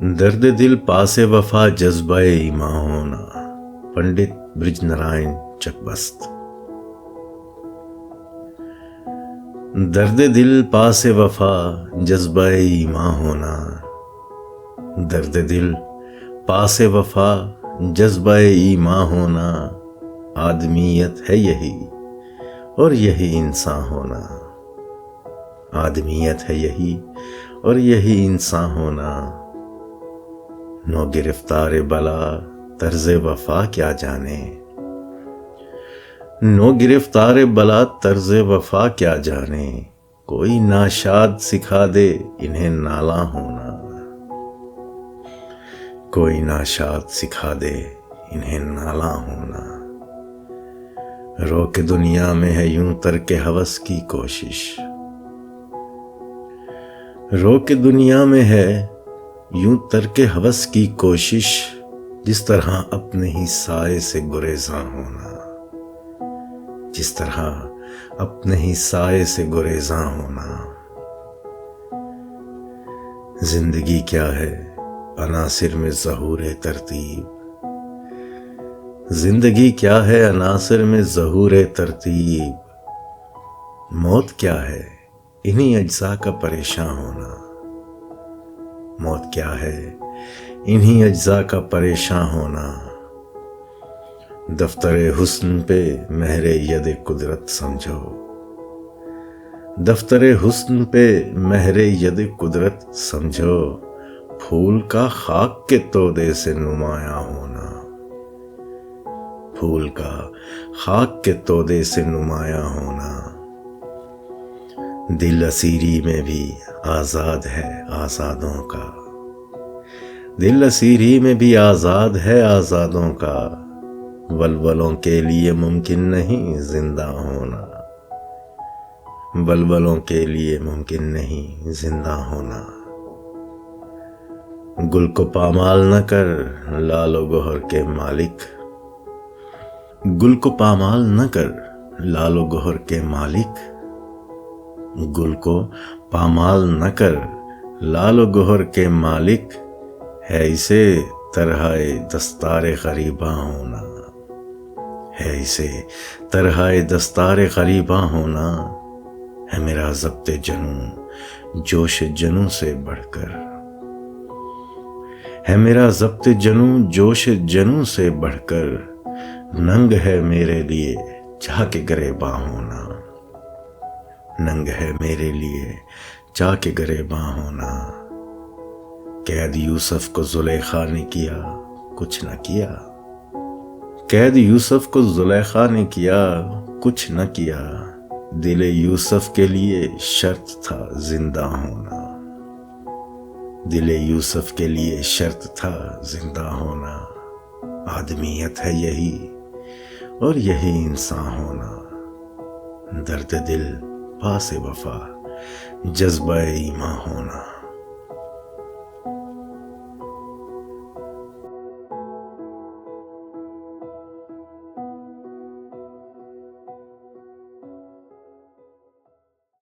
درد دل پاس وفا جذبہ ایماں ہونا. پنڈت برج نارائن چکبست. درد دل پاس وفا جذبہ ایماں ہونا. درد دل پاس وفا جذبہ ایماں ہونا. آدمیت ہے یہی اور یہی انسان ہونا. آدمیت ہے یہی اور یہی انسان ہونا. نو گرفتار بلا طرز وفا کیا جانے. نو گرفتار بلا طرز وفا کیا جانے. کوئی ناشاد سکھا دے انہیں نالاں ہونا. کوئی ناشاد سکھا دے انہیں نالاں ہونا. رو کے دنیا میں ہے یوں ترک ہوس کی کوشش. رو کے دنیا میں ہے یوں ترک ہوس کی کوشش. جس طرح اپنے ہی سائے سے گریزاں ہونا. جس طرح اپنے ہی سائے سے گریزاں ہونا. زندگی کیا ہے عناصر میں ظہور ترتیب. زندگی کیا ہے عناصر میں ظہور ترتیب. موت کیا ہے انہی اجزاء کا پریشاں ہونا. موت کیا ہے انہی اجزاء کا پریشاں ہونا. دفتر حسن پہ مہر ید قدرت سمجھو. دفتر حسن پہ مہر ید قدرت سمجھو. پھول کا خاک کے تودے سے نمایاں ہونا. پھول کا خاک کے تودے سے نمایاں ہونا. دل اسیری میں بھی آزاد ہے آزادوں کا. دل اسیری میں بھی آزاد ہے آزادوں کا. ولولوں کے لیے ممکن نہیں زندہ ہونا. ولولوں کے لیے ممکن نہیں زندہ ہونا. گل کو پامال نہ کر لال و گوہر کے مالک. گل کو پامال نہ کر لال و گوہر کے مالک. گل کو پامال نہ کر لال و گوہر کے مالک. ہے اسے طرحِ دستار غریباں ہونا. ہے اسے طرحِ دستار غریباں ہونا. ہے میرا ضبط جنوں جوش جنوں سے بڑھ کر. ہے میرا ضبط جنوں جوش جنوں سے بڑھ کر. ننگ ہے میرے لیے چاہ کے گریباں ہونا. ننگ ہے میرے لیے چاہ کے گریباں ہونا. قید یوسف کو زلیخا نے کیا کچھ نہ کیا. قید یوسف کو زلیخا نے کیا کچھ نہ کیا. دل یوسف کے لیے شرط تھا زندہ ہونا. دل یوسف کے لیے شرط تھا زندہ ہونا. آدمیت ہے یہی اور یہی انسان ہونا. درد دل پاس وفا جذبہ ایماں ہونا.